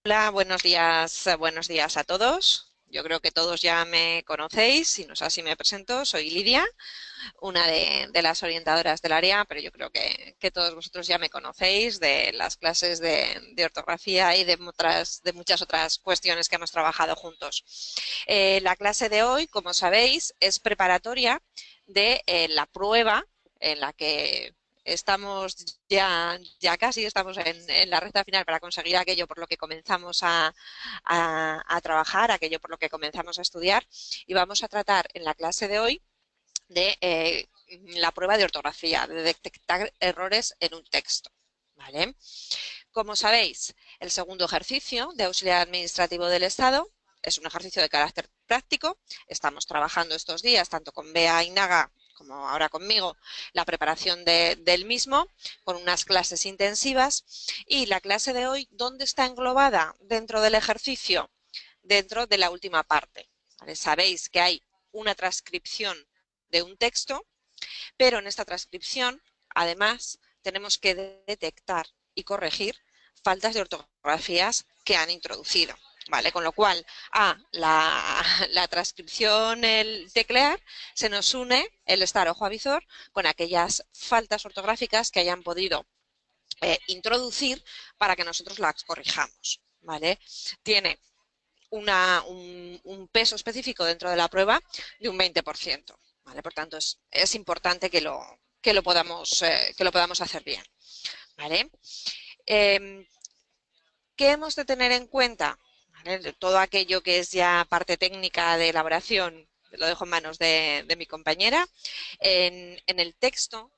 Hola, buenos días a todos. Yo creo que todos ya me conocéis, si no es así me presento, soy Lidia, una de las orientadoras del área, pero yo creo que todos vosotros ya me conocéis de las clases de ortografía y de muchas otras cuestiones que hemos trabajado juntos. La clase de hoy, como sabéis, es preparatoria de la prueba en la que estamos ya casi estamos en la recta final para conseguir aquello por lo que comenzamos a trabajar, aquello por lo que comenzamos a estudiar, y vamos a tratar en la clase de hoy de la prueba de ortografía, de detectar errores en un texto. ¿Vale? Como sabéis, el segundo ejercicio de auxiliar administrativo del Estado es un ejercicio de carácter práctico. Estamos trabajando estos días, tanto con Bea y Naga como ahora conmigo, la preparación del mismo, con unas clases intensivas. Y la clase de hoy, ¿dónde está englobada dentro del ejercicio? Dentro de la última parte. ¿Vale? Sabéis que hay una transcripción de un texto, pero en esta transcripción, además, tenemos que detectar y corregir faltas de ortografías que han introducido. ¿Vale? Con lo cual, a la transcripción, el teclear, se nos une el estar ojo a visor con aquellas faltas ortográficas que hayan podido introducir para que nosotros las corrijamos. ¿Vale? Tiene un peso específico dentro de la prueba de un 20%. ¿Vale? Por tanto, es importante que lo podamos hacer bien. ¿Vale? Eh, ¿Qué hemos de tener en cuenta? ¿Vale? Todo aquello que es ya parte técnica de elaboración, lo dejo en manos de mi compañera. En el texto,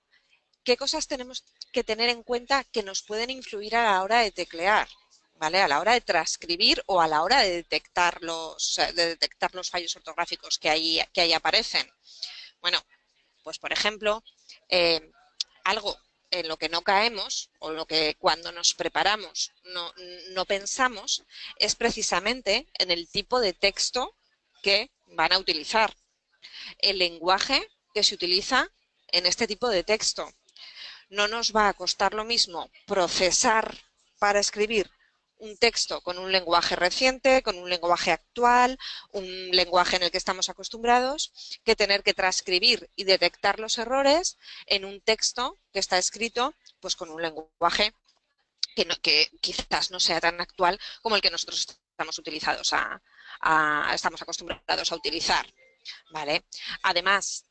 ¿qué cosas tenemos que tener en cuenta que nos pueden influir a la hora de teclear? ¿Vale? A la hora de transcribir o a la hora de detectar los fallos ortográficos que ahí aparecen. Bueno, pues por ejemplo, eh, algo en lo que no caemos o lo que cuando nos preparamos no pensamos es precisamente en el tipo de texto que van a utilizar, el lenguaje que se utiliza en este tipo de texto. No nos va a costar lo mismo procesar para escribir un texto con un lenguaje reciente, con un lenguaje actual, un lenguaje en el que estamos acostumbrados, que tener que transcribir y detectar los errores en un texto que está escrito pues con un lenguaje que quizás no sea tan actual como el que nosotros estamos acostumbrados a utilizar. ¿Vale? Además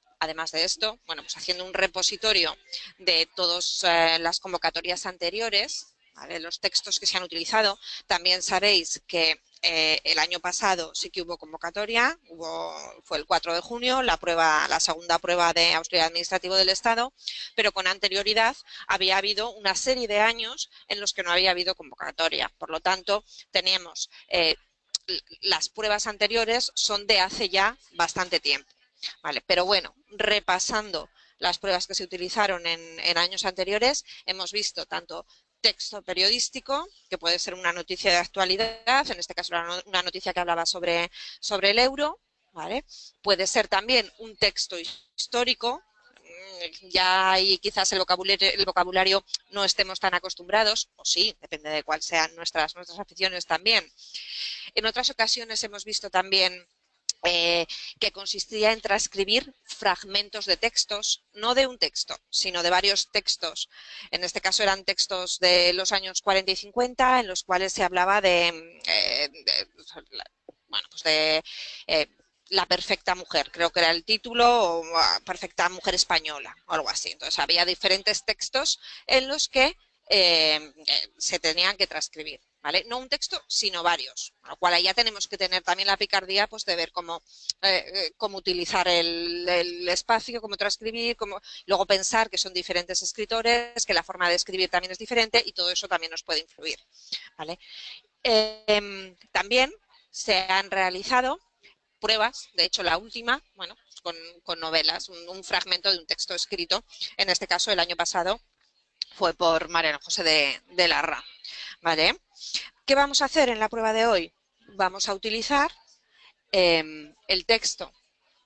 de esto, bueno, pues haciendo un repositorio de todas las convocatorias anteriores, ¿vale? Los textos que se han utilizado, también sabéis que el año pasado sí que hubo convocatoria, fue el 4 de junio, la segunda prueba de auxiliar administrativo del Estado, pero con anterioridad había habido una serie de años en los que no había habido convocatoria. Por lo tanto, teníamos las pruebas anteriores son de hace ya bastante tiempo. Vale, pero bueno, repasando las pruebas que se utilizaron en años anteriores, hemos visto tanto texto periodístico, que puede ser una noticia de actualidad, en este caso era una noticia que hablaba sobre el euro, ¿vale? Puede ser también un texto histórico, ya ahí quizás el vocabulario no estemos tan acostumbrados, o sí, depende de cuáles sean nuestras aficiones también. En otras ocasiones hemos visto también que consistía en transcribir fragmentos de textos, no de un texto, sino de varios textos. En este caso eran textos de los años 40 y 50, en los cuales se hablaba bueno, pues de la perfecta mujer, creo que era el título, o perfecta mujer española, o algo así. Entonces había diferentes textos en los que se tenían que transcribir. ¿Vale? No un texto, sino varios. Con lo cual ahí ya tenemos que tener también la picardía pues, de ver cómo utilizar el espacio, cómo transcribir, luego pensar que son diferentes escritores, que la forma de escribir también es diferente y todo eso también nos puede influir. ¿Vale? También se han realizado pruebas, de hecho la última, bueno, con novelas, un fragmento de un texto escrito, en este caso el año pasado fue por Mariano José de Larra. ¿Vale? ¿Qué vamos a hacer en la prueba de hoy? Vamos a utilizar el texto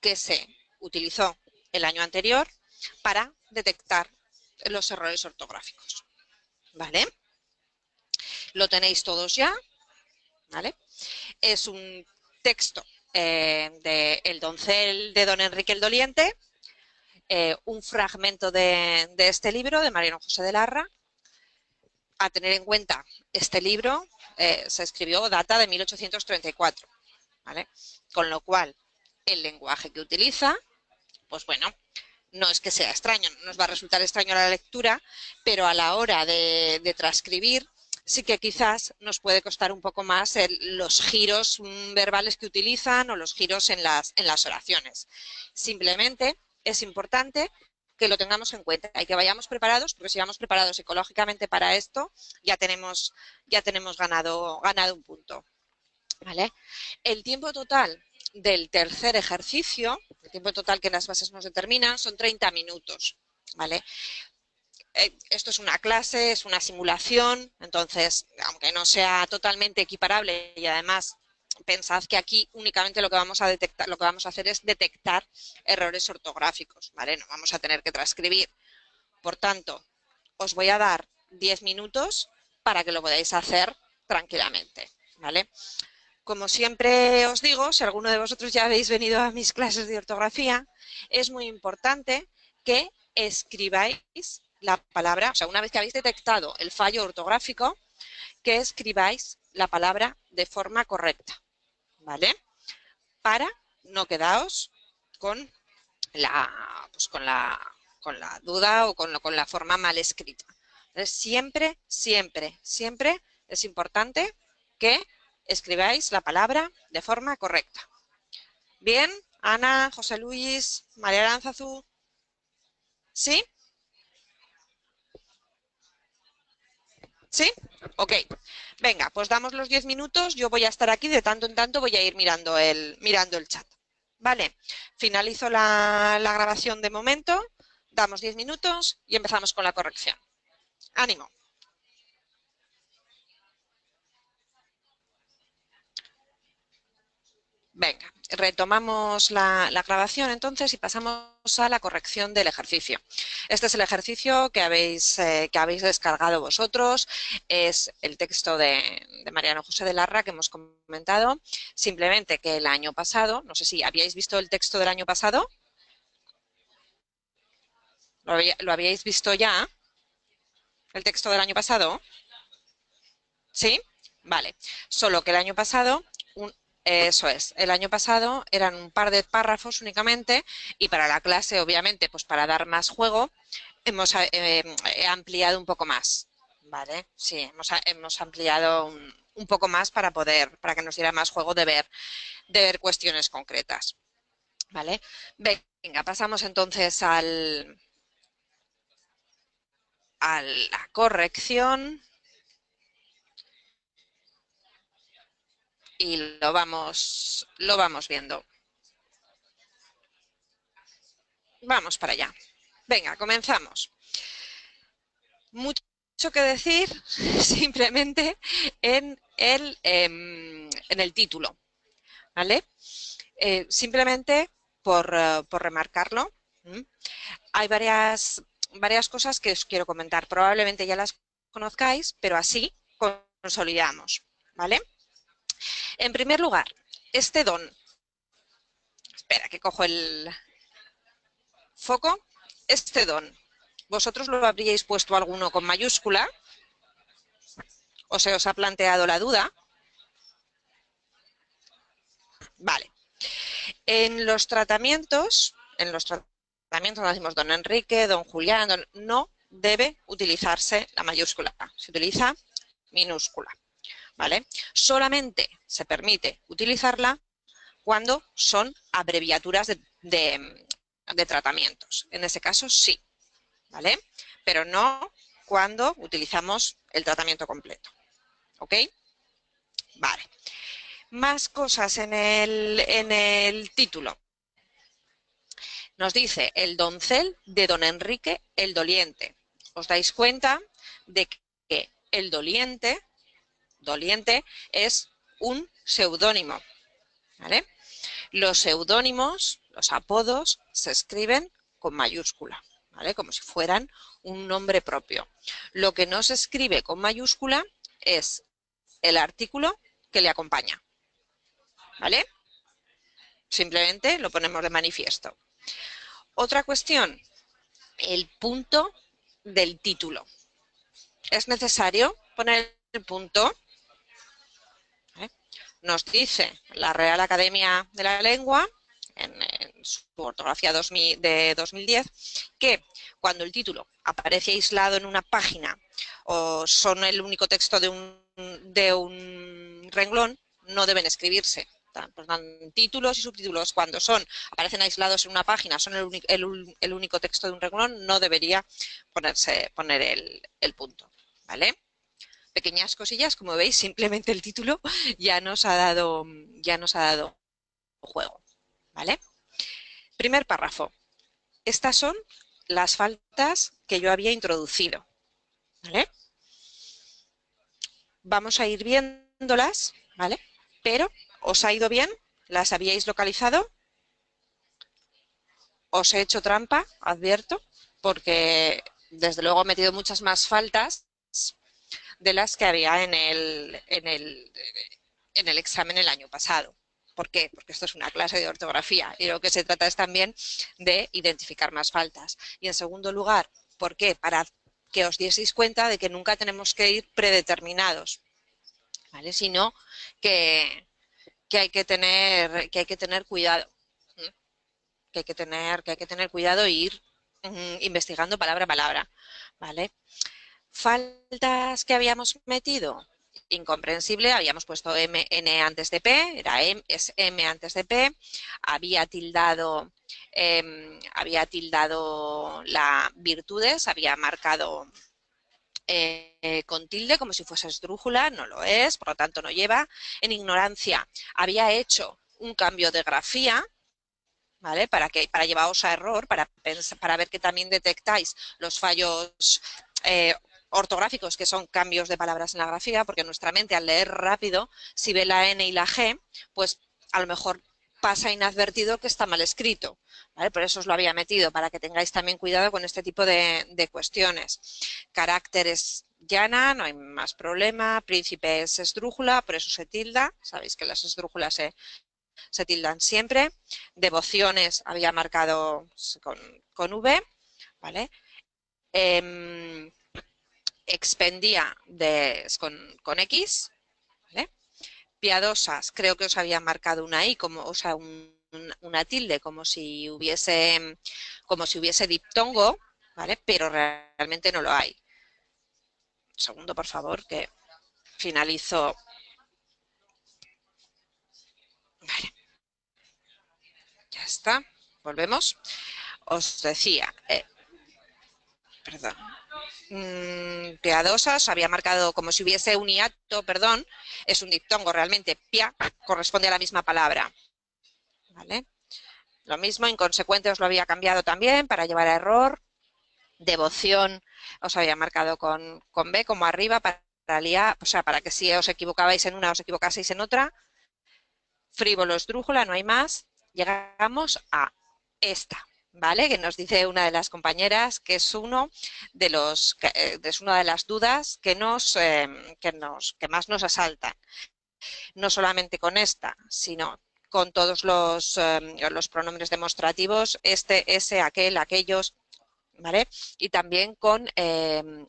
que se utilizó el año anterior para detectar los errores ortográficos. ¿Vale? Lo tenéis todos ya. ¿vale? Es un texto de El doncel de don Enrique el Doliente, un fragmento de este libro de Mariano José de Larra. A tener en cuenta, este libro se escribió, data de 1834, ¿vale? Con lo cual, el lenguaje que utiliza, pues bueno, no es que sea extraño, no nos va a resultar extraño a la lectura, pero a la hora de transcribir sí que quizás nos puede costar un poco más los giros verbales que utilizan o los giros en las oraciones. Simplemente es importante que lo tengamos en cuenta y que vayamos preparados, porque si vamos preparados psicológicamente para esto, ya tenemos ganado un punto. ¿Vale? El tiempo total del tercer ejercicio, el tiempo total que las bases nos determinan, son 30 minutos. ¿Vale? Esto es una clase, es una simulación, entonces, aunque no sea totalmente equiparable y además pensad que aquí únicamente lo que vamos a detectar, lo que vamos a hacer es detectar errores ortográficos, ¿vale? No vamos a tener que transcribir. Por tanto, os voy a dar 10 minutos para que lo podáis hacer tranquilamente, ¿vale? Como siempre os digo, si alguno de vosotros ya habéis venido a mis clases de ortografía, es muy importante que escribáis la palabra, o sea, una vez que habéis detectado el fallo ortográfico, que escribáis la palabra de forma correcta, ¿vale? Para no quedaros con con la duda o con la forma mal escrita. Entonces, siempre es importante que escribáis la palabra de forma correcta. ¿Bien? Ana, José Luis, María Aranzazú. ¿Sí? ¿Sí? Ok. Venga, pues damos los 10 minutos. Yo voy a estar aquí, de tanto en tanto voy a ir mirando el chat. Vale, finalizo la grabación de momento, damos 10 minutos y empezamos con la corrección. ¡Ánimo! Venga, retomamos la grabación entonces y pasamos a la corrección del ejercicio. Este es el ejercicio que habéis descargado vosotros, es el texto de Mariano José de Larra que hemos comentado, simplemente que el año pasado, no sé si habíais visto el texto del año pasado, ¿lo habíais visto ya? ¿El texto del año pasado? ¿Sí? Vale. Solo que el año pasado, eso es, el año pasado eran un par de párrafos únicamente y para la clase, obviamente, pues para dar más juego, hemos ampliado un poco más. ¿Vale? Sí, hemos ampliado un poco más para que nos diera más juego de ver cuestiones concretas. ¿Vale? Venga, pasamos entonces a la corrección. Y lo vamos viendo. Vamos para allá. Venga, comenzamos. Mucho que decir simplemente en el título, ¿vale? Simplemente por remarcarlo, hay varias cosas que os quiero comentar. Probablemente ya las conozcáis, pero así consolidamos, ¿vale? En primer lugar, este don. Espera, que cojo el foco. Este don. ¿Vosotros lo habríais puesto alguno con mayúscula? ¿O se os ha planteado la duda? Vale. En los tratamientos no decimos don Enrique, don Julián, no debe utilizarse la mayúscula. Se utiliza minúscula. ¿Vale? Solamente se permite utilizarla cuando son abreviaturas de tratamientos. En ese caso, sí. ¿Vale? Pero no cuando utilizamos el tratamiento completo. ¿Ok? Vale. Más cosas en el título. Nos dice el doncel de don Enrique el Doliente. ¿Os dais cuenta de que el doliente es un seudónimo? ¿Vale? Los seudónimos, los apodos, se escriben con mayúscula, ¿vale? Como si fueran un nombre propio. Lo que no se escribe con mayúscula es el artículo que le acompaña. ¿Vale? Simplemente lo ponemos de manifiesto. Otra cuestión, el punto del título. Es necesario poner el punto. ¿Vale? Nos dice la Real Academia de la Lengua, en su ortografía de 2010, que cuando el título aparece aislado en una página o son el único texto de un renglón, no deben escribirse. Títulos y subtítulos, cuando aparecen aislados en una página, son el único texto de un renglón, no debería poner el punto. ¿Vale? Pequeñas cosillas, como veis, simplemente el título ya nos ha dado juego. ¿Vale? Primer párrafo. Estas son las faltas que yo había introducido. ¿Vale? Vamos a ir viéndolas, ¿vale? Pero, ¿os ha ido bien? ¿Las habíais localizado? Os he hecho trampa, advierto, porque desde luego he metido muchas más faltas de las que había en el examen el año pasado. ¿Por qué? Porque esto es una clase de ortografía y lo que se trata es también de identificar más faltas. Y en segundo lugar, ¿por qué? Para que os dieseis cuenta de que nunca tenemos que ir predeterminados, ¿vale? Sino que hay que tener cuidado. Que hay que tener cuidado e ir investigando palabra a palabra, ¿vale? Faltas que habíamos metido, incomprensible, habíamos puesto n antes de p, es m antes de p, había tildado la virtudes, había marcado con tilde como si fuese esdrújula, no lo es, por lo tanto no lleva. En ignorancia había hecho un cambio de grafía, ¿vale? Para llevaros a error, para ver que también detectáis los fallos ortográficos, que son cambios de palabras en la grafía, porque nuestra mente al leer rápido, si ve la N y la G, pues a lo mejor pasa inadvertido que está mal escrito, ¿vale? Por eso os lo había metido, para que tengáis también cuidado con este tipo de cuestiones. Caracteres llana, no hay más problema. Príncipe es esdrújula, por eso se tilda. Sabéis que las esdrújulas se tildan siempre. Devociones había marcado con V, ¿vale? Expendía con X, ¿vale? Piadosas, creo que os había marcado una I, una tilde, como si hubiese diptongo, ¿vale? Pero realmente no lo hay. Un segundo, por favor, que finalizo. Vale. Ya está. Volvemos. Os decía, perdón. Piadosas, había marcado como si hubiese un hiato, perdón, es un diptongo realmente, pia corresponde a la misma palabra, ¿vale? Lo mismo, inconsecuente os lo había cambiado también para llevar a error. Devoción os había marcado con B como arriba para liar, o sea, para que si os equivocabais en una os equivocaseis en otra. Frívolo, esdrújula, no hay más. Llegamos a esta, ¿vale? Que nos dice una de las compañeras que es una de las dudas que más nos asaltan. No solamente con esta, sino con todos los pronombres demostrativos, este, ese, aquel, aquellos, ¿vale? Y también con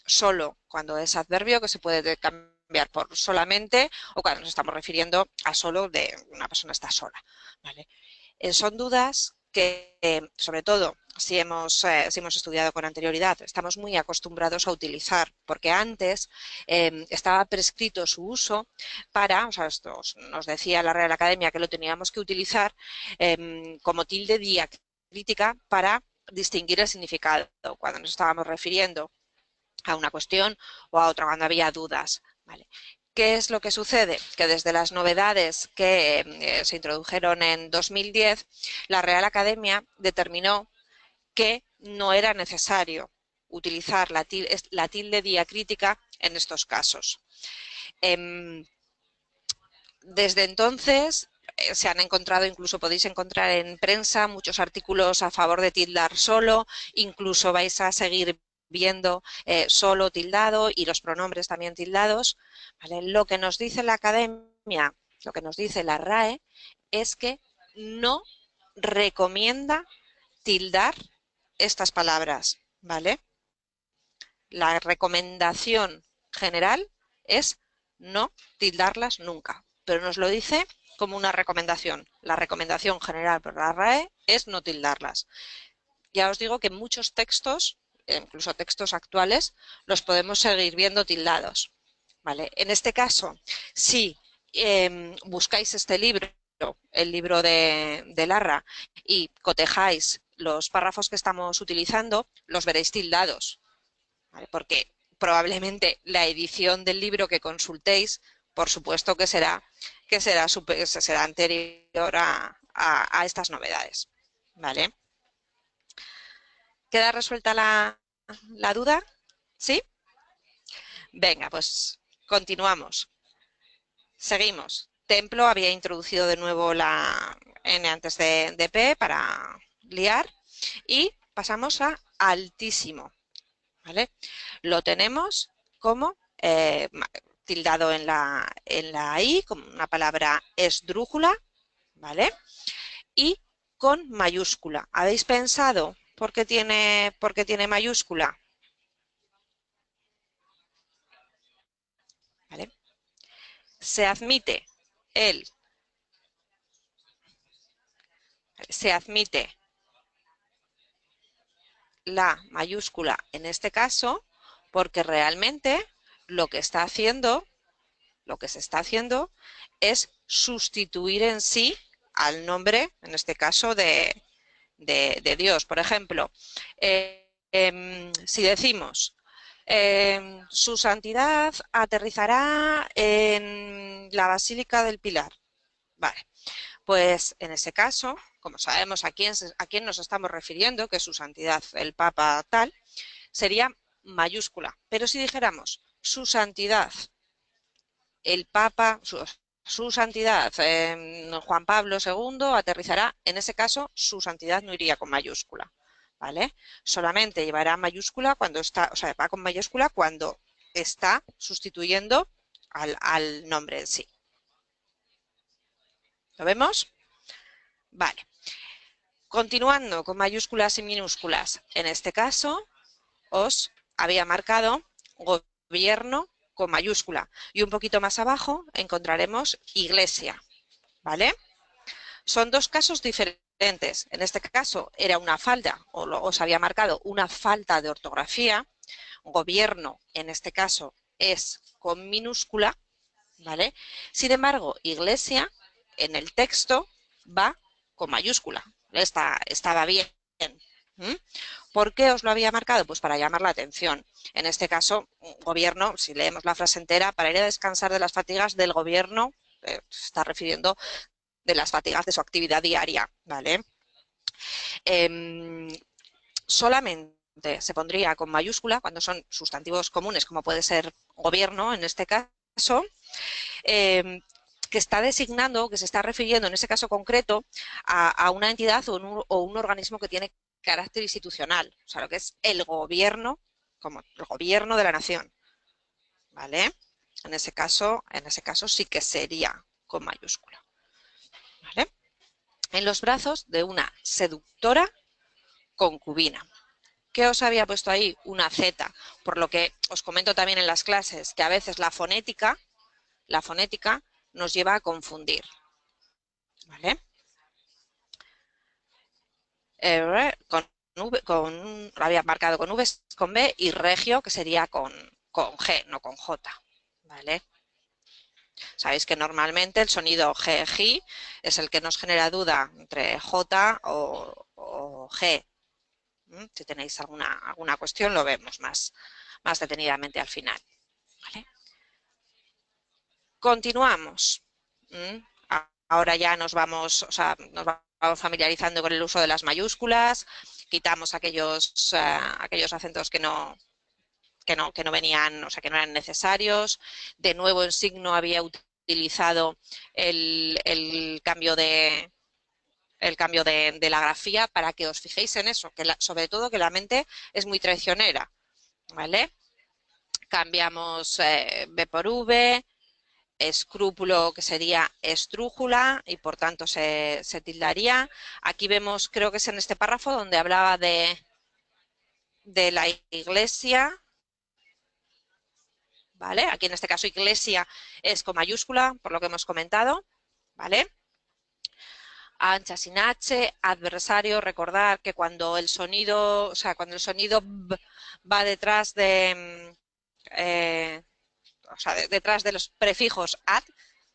solo, cuando es adverbio, que se puede cambiar por solamente, o cuando nos estamos refiriendo a solo de una persona está sola, ¿vale? Son dudas que, sobre todo, si hemos estudiado con anterioridad, estamos muy acostumbrados a utilizar, porque antes estaba prescrito su uso para, o sea, esto nos decía la Real Academia que lo teníamos que utilizar como tilde diacrítica para distinguir el significado, cuando nos estábamos refiriendo a una cuestión o a otra, cuando había dudas, ¿vale? ¿Qué es lo que sucede? Que desde las novedades que se introdujeron en 2010, la Real Academia determinó que no era necesario utilizar la tilde diacrítica en estos casos. Desde entonces se han encontrado, incluso podéis encontrar en prensa muchos artículos a favor de tildar solo, incluso vais a seguir viendo solo tildado y los pronombres también tildados, ¿vale? Lo que nos dice la Academia lo que nos dice la RAE es que no recomienda tildar estas palabras, ¿vale? La recomendación general es no tildarlas nunca, pero nos lo dice como una recomendación. La recomendación general por la RAE es no tildarlas. Ya os digo que muchos textos, incluso textos actuales, los podemos seguir viendo tildados, ¿vale? En este caso, si buscáis este libro, el libro de Larra, y cotejáis los párrafos que estamos utilizando, los veréis tildados, ¿vale? Porque probablemente la edición del libro que consultéis, por supuesto que será anterior a estas novedades, ¿vale? ¿Queda resuelta la duda? ¿Sí? Venga, pues continuamos. Seguimos. Templo había introducido de nuevo la N antes de P para liar y pasamos a altísimo, ¿vale? Lo tenemos como tildado en la I, como una palabra esdrújula, ¿vale? Y con mayúscula. ¿Habéis pensado por qué tiene mayúscula? ¿Vale? Se admite la mayúscula en este caso porque realmente lo que se está haciendo es sustituir en sí al nombre, en este caso de Dios. Por ejemplo, si decimos su santidad aterrizará en la Basílica del Pilar. Vale, pues en ese caso, como sabemos a quién nos estamos refiriendo, que es su santidad el Papa tal, sería mayúscula. Pero si dijéramos su santidad el Papa, su santidad Juan Pablo II aterrizará, en ese caso su santidad no iría con mayúscula, ¿vale? Solamente llevará mayúscula cuando está, o sea, va con mayúscula cuando está sustituyendo al nombre en sí. ¿Lo vemos? Vale. Continuando con mayúsculas y minúsculas, en este caso os había marcado gobierno con mayúscula y un poquito más abajo encontraremos iglesia, ¿vale? Son dos casos diferentes. En este caso era una falta, os había marcado una falta de ortografía. Gobierno, en este caso, es con minúscula, ¿vale? Sin embargo, iglesia, en el texto, va con mayúscula. Estaba bien. ¿Mm? ¿Por qué os lo había marcado? Pues para llamar la atención. En este caso, gobierno, si leemos la frase entera, para ir a descansar de las fatigas del gobierno, se está refiriendo de las fatigas de su actividad diaria, ¿vale? Solamente se pondría con mayúscula cuando son sustantivos comunes, como puede ser gobierno en este caso, que está designando, que se está refiriendo en ese caso concreto a una entidad o un organismo que tiene carácter institucional, o sea, lo que es el gobierno, como el gobierno de la nación, ¿vale? En ese caso sí que sería con mayúscula, ¿vale? En los brazos de una seductora concubina. ¿Qué os había puesto ahí? Una Z, por lo que os comento también en las clases que a veces la fonética nos lleva a confundir, ¿vale? Lo había marcado con V, con B y regio, que sería con G, no con J, ¿vale? Sabéis que normalmente el sonido G es el que nos genera duda entre J o G. Si tenéis alguna cuestión lo vemos más detenidamente al final, ¿vale? Continuamos. Ahora ya nos vamos familiarizando con el uso de las mayúsculas, quitamos aquellos acentos que no venían, o sea, que no eran necesarios. De nuevo en signo había utilizado el cambio de la grafía para que os fijéis en eso, que sobre todo que la mente es muy traicionera, ¿vale? Cambiamos B por V, escrúpulo, que sería estrújula, y por tanto se tildaría. Aquí vemos, creo que es en este párrafo donde hablaba de la iglesia, ¿vale? Aquí en este caso iglesia es con mayúscula, por lo que hemos comentado, ¿vale? Ancha sin H, adversario, recordar que cuando el sonido, o sea, cuando el sonido b va detrás o sea, detrás de los prefijos ad,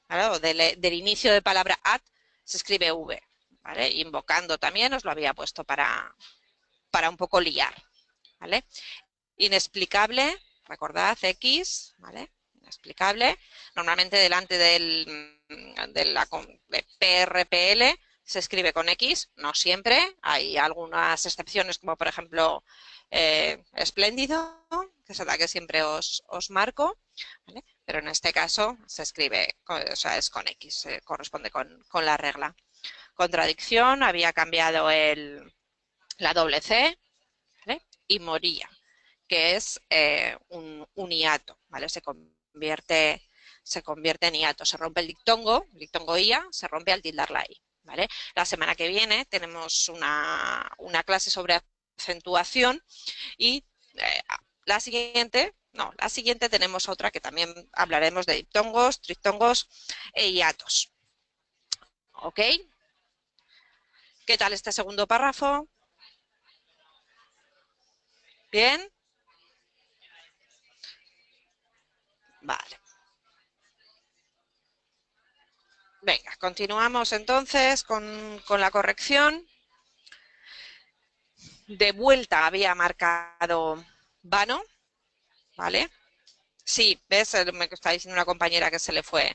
¿vale? O del inicio de palabra ad, se escribe V, ¿vale? Invocando también os lo había puesto para un poco liar, ¿vale? Inexplicable, recordad, X, ¿vale? Inexplicable. Normalmente delante de PRPL se escribe con X, no siempre. Hay algunas excepciones, como por ejemplo espléndido, que es la que siempre os marco, ¿vale? Pero en este caso se escribe, o sea, es con X, corresponde con la regla. Contradicción, había cambiado la doble C, ¿vale? Y moría, que es un hiato, ¿vale? Se convierte en hiato, se rompe el diptongo IA, se rompe al tildarla ahí, ¿vale? La semana que viene tenemos una clase sobre acentuación y la siguiente tenemos otra que también hablaremos de diptongos, triptongos e hiatos, ¿ok? ¿Qué tal este segundo párrafo? ¿Bien? Vale. Venga, continuamos entonces con la corrección. De vuelta había marcado vano, ¿vale? Sí, ¿ves? Me está diciendo una compañera que se le fue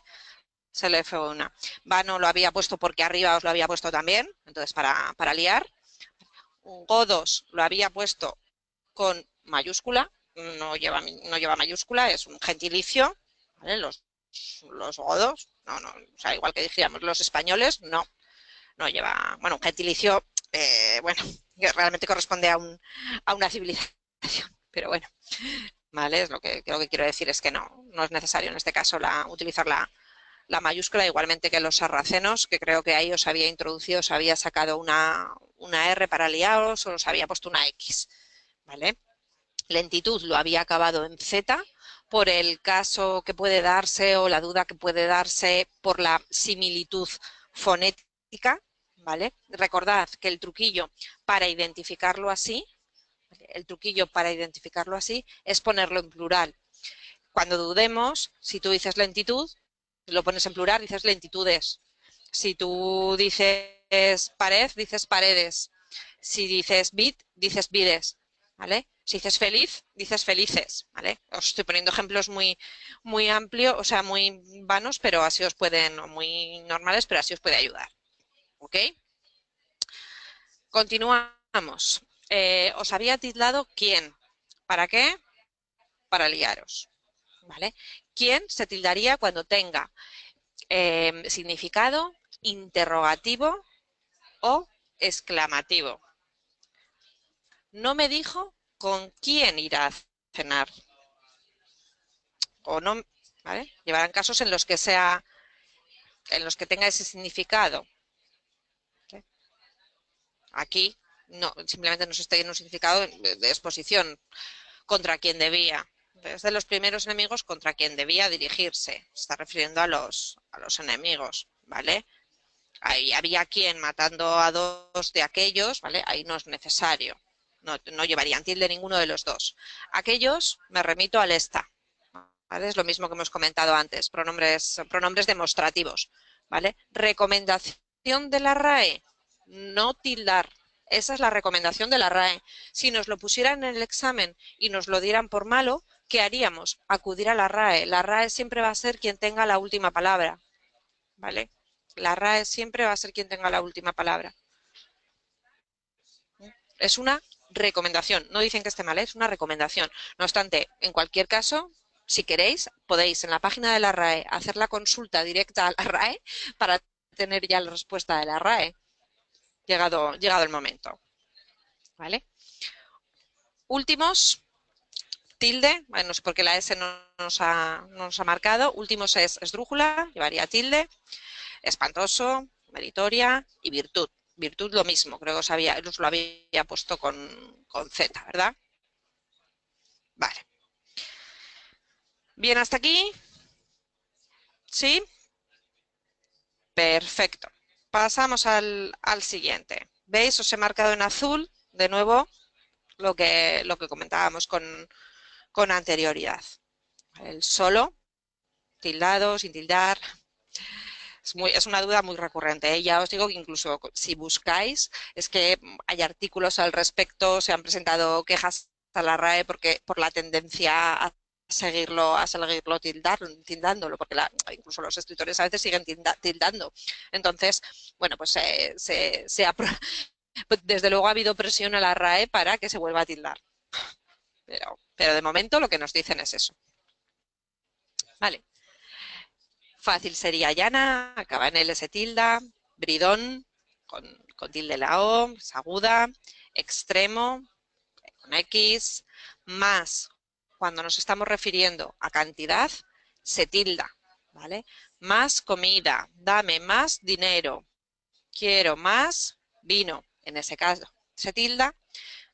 una. Vano lo había puesto porque arriba os lo había puesto también, entonces para liar. Godos lo había puesto con mayúscula, no lleva mayúscula, es un gentilicio, ¿vale? Los godos, no, o sea, igual que dijéramos los españoles, no lleva, bueno, un gentilicio, bueno, que realmente corresponde a una civilización, pero bueno, ¿vale? Es lo que quiero decir, es que no es necesario en este caso utilizar la mayúscula, igualmente que los sarracenos, que creo que ahí os había introducido, os había sacado una R para liaros, o os había puesto una X, ¿vale? Lentitud lo había acabado en Z, por el caso que puede darse o la duda que puede darse por la similitud fonética, ¿vale? Recordad que el truquillo para identificarlo así, es ponerlo en plural. Cuando dudemos, si tú dices lentitud, lo pones en plural, dices lentitudes. Si tú dices pared, dices paredes. Si dices bit, dices bides, ¿vale? Si dices feliz, dices felices, ¿vale? Os estoy poniendo ejemplos muy amplios, o sea, muy vanos, pero así os pueden, o muy normales, pero así os puede ayudar, ¿ok? Continuamos. Os había tildado quién. ¿Para qué? Para liaros, ¿vale? ¿Quién se tildaría cuando tenga significado interrogativo o exclamativo? No me dijo con quién irá a cenar. O no, ¿vale? Llevarán casos en los que tenga ese significado. ¿Sí? Aquí no, simplemente nos está en un significado de exposición contra quien debía. Desde los primeros enemigos contra quien debía dirigirse. Se está refiriendo a los enemigos, ¿vale? Ahí había quien matando a dos de aquellos, ¿vale? Ahí no es necesario. No llevarían tilde ninguno de los dos. Aquellos me remito al esta, ¿vale? Es lo mismo que hemos comentado antes, pronombres demostrativos, ¿vale? Recomendación de la RAE, no tildar. Esa es la recomendación de la RAE. Si nos lo pusieran en el examen y nos lo dieran por malo, ¿qué haríamos? Acudir a la RAE. La RAE siempre va a ser quien tenga la última palabra, ¿vale? La RAE siempre va a ser quien tenga la última palabra. Es una recomendación, no dicen que esté mal, es una recomendación. No obstante, en cualquier caso, si queréis, podéis en la página de la RAE hacer la consulta directa a la RAE para tener ya la respuesta de la RAE, llegado el momento. ¿Vale? Últimos, tilde, no sé por qué la S no nos ha marcado. Últimos es esdrújula, llevaría tilde. Espantoso, meritoria y virtud. Virtud lo mismo, creo que os lo había puesto con Z, ¿verdad? Vale. Bien, hasta aquí. ¿Sí? Perfecto. Pasamos al siguiente. ¿Veis? Os he marcado en azul, de nuevo, lo que comentábamos con anterioridad. El solo, tildado, sin tildar. Es una duda muy recurrente, ¿eh? Ya os digo que incluso si buscáis, es que hay artículos al respecto, se han presentado quejas a la RAE por la tendencia a seguirlo tildándolo, porque incluso los escritores a veces siguen tildando. Entonces, bueno, pues desde luego ha habido presión a la RAE para que se vuelva a tildar. Pero de momento lo que nos dicen es eso. Vale. Fácil sería llana, acaba en LS tilda, bridón, con tilde la O, es aguda, extremo, con X, más, cuando nos estamos refiriendo a cantidad, se tilda, ¿vale? Más comida, dame más dinero, quiero más vino, en ese caso se tilda.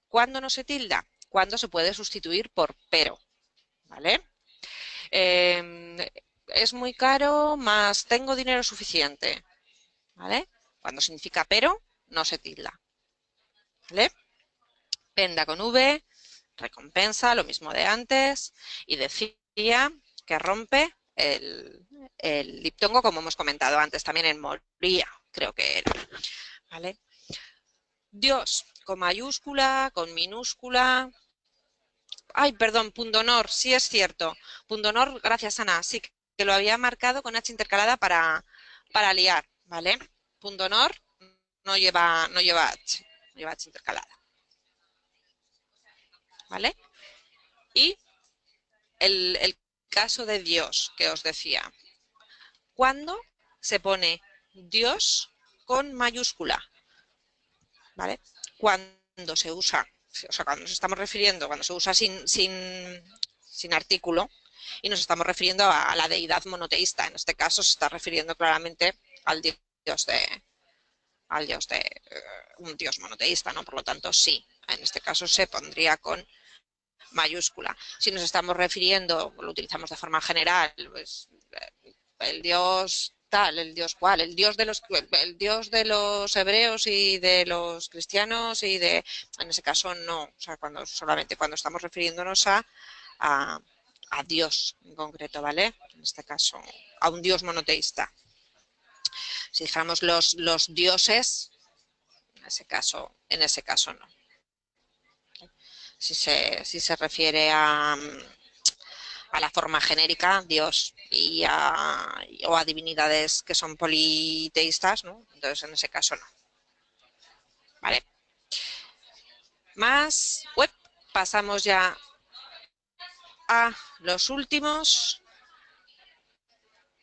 ¿Cuándo no se tilda? Cuando se puede sustituir por pero, ¿vale? Es muy caro, más tengo dinero suficiente, ¿vale? Cuando significa pero, no se tilda, ¿vale? Venda con V, recompensa, lo mismo de antes, y decía que rompe el diptongo, como hemos comentado antes, también en moría, creo que era, ¿vale? Dios, con mayúscula, con minúscula. Ay, perdón, pundonor, sí es cierto. Pundonor, gracias Ana, sí que lo había marcado con H intercalada para liar, ¿vale? Pundonor no lleva H intercalada, ¿vale? Y el caso de Dios que os decía. ¿Cuándo se pone Dios con mayúscula? ¿Vale? Cuando se usa, o sea, cuando nos estamos refiriendo, cuando se usa sin artículo y nos estamos refiriendo a la deidad monoteísta. En este caso se está refiriendo claramente al dios de un dios monoteísta, ¿no? Por lo tanto, sí, en este caso se pondría con mayúscula. Si nos estamos refiriendo, lo utilizamos de forma general, pues el dios tal, el dios cual, el dios de los hebreos y de los cristianos en ese caso no, o sea, solamente cuando estamos refiriéndonos a, a Dios en concreto, ¿vale? En este caso, a un dios monoteísta. Si dijéramos los dioses, en ese caso no. Si se refiere a la forma genérica, Dios, o a divinidades que son politeístas, ¿no? Entonces en ese caso no. ¿Vale? Más web, pasamos ya a los últimos.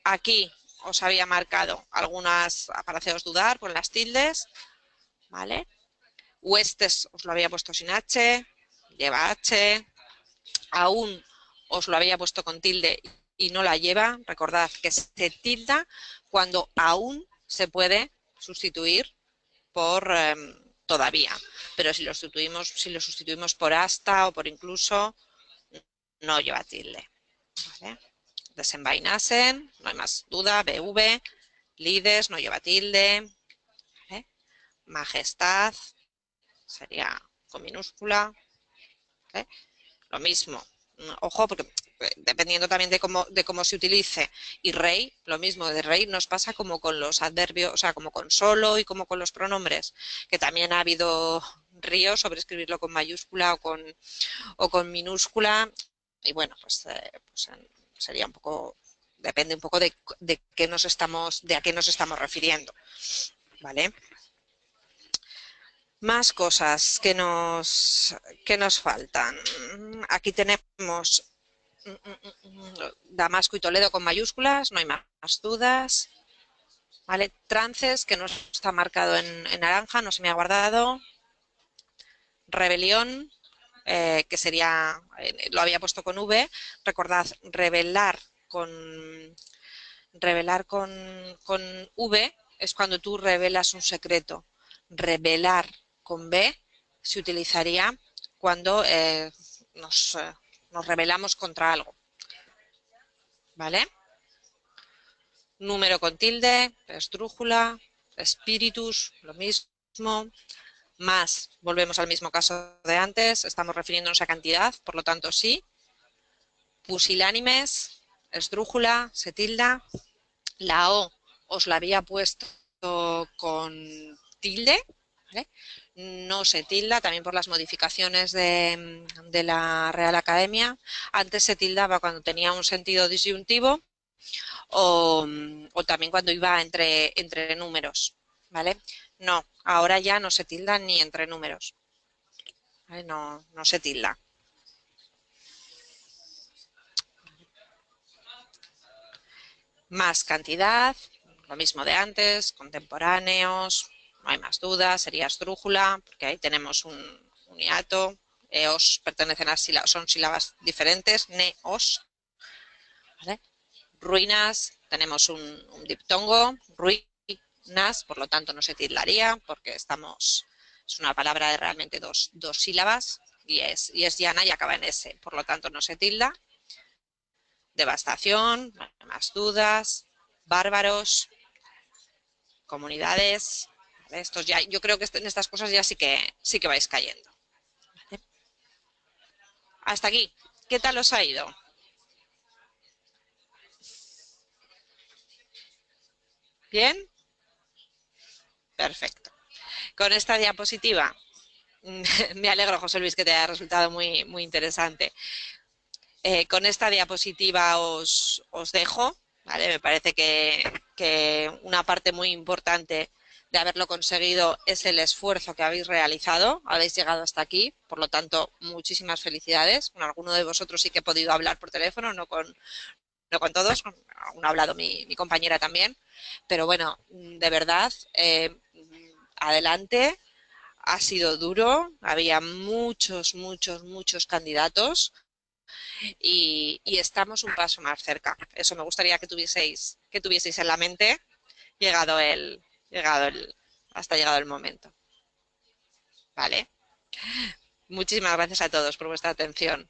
Aquí os había marcado algunas para haceros dudar con las tildes, ¿vale? Huestes os lo había puesto sin H, lleva H, aún os lo había puesto con tilde y no la lleva. Recordad que se tilda cuando aún se puede sustituir por todavía, pero si lo sustituimos por hasta o por incluso, no lleva tilde, ¿vale? Desenvainasen, no hay más duda, BV, lides, no lleva tilde, ¿vale? Majestad, sería con minúscula, ¿vale? Lo mismo, ojo, porque dependiendo también de cómo se utilice, y rey, lo mismo, de rey nos pasa como con los adverbios, o sea, como con solo y como con los pronombres, que también ha habido ríos sobre escribirlo con mayúscula o con minúscula, y bueno, pues sería un poco, depende un poco de a qué nos estamos refiriendo, ¿vale? Más cosas que nos faltan. Aquí tenemos Damasco y Toledo con mayúsculas, no hay más dudas. ¿Vale? Trances, que no está marcado en naranja, no se me ha guardado. Rebelión, que sería, lo había puesto con V, recordad, revelar con V es cuando tú revelas un secreto. Revelar con B se utilizaría cuando nos rebelamos contra algo. ¿Vale? Número con tilde, esdrújula, spiritus, lo mismo. Más, volvemos al mismo caso de antes, estamos refiriéndonos a cantidad, por lo tanto sí. Pusilánimes, esdrújula, se tilda. La O os la había puesto con tilde, ¿vale? No se tilda, también por las modificaciones de la Real Academia. Antes se tildaba cuando tenía un sentido disyuntivo o también cuando iba entre números, ¿vale? No, ahora ya no se tilda ni entre números, ¿vale? No, no se tilda. Más cantidad, lo mismo de antes, contemporáneos, no hay más dudas, sería esdrújula, porque ahí tenemos un hiato. Eos pertenecen a sílabas, son sílabas diferentes, neos, ¿vale? Ruinas, tenemos un diptongo, ruinas, por lo tanto no se tildaría, porque es una palabra de realmente dos sílabas, y es llana y acaba en S, por lo tanto no se tilda. Devastación, no hay más dudas, bárbaros, comunidades, ¿vale? Estos ya, yo creo que en estas cosas ya sí que vais cayendo. ¿Vale? Hasta aquí, ¿qué tal os ha ido? ¿Bien? Perfecto. Con esta diapositiva, me alegro, José Luis, que te haya resultado muy, muy interesante. Con esta diapositiva os dejo, ¿vale? Me parece que una parte muy importante de haberlo conseguido es el esfuerzo que habéis realizado, habéis llegado hasta aquí, por lo tanto, muchísimas felicidades. Con alguno de vosotros sí que he podido hablar por teléfono, no con todos, aún ha hablado mi compañera también, pero bueno, de verdad, adelante, ha sido duro, había muchos, muchos, muchos candidatos y estamos un paso más cerca. Eso me gustaría que tuvieseis en la mente, llegado el, hasta llegado el momento. ¿Vale? Muchísimas gracias a todos por vuestra atención.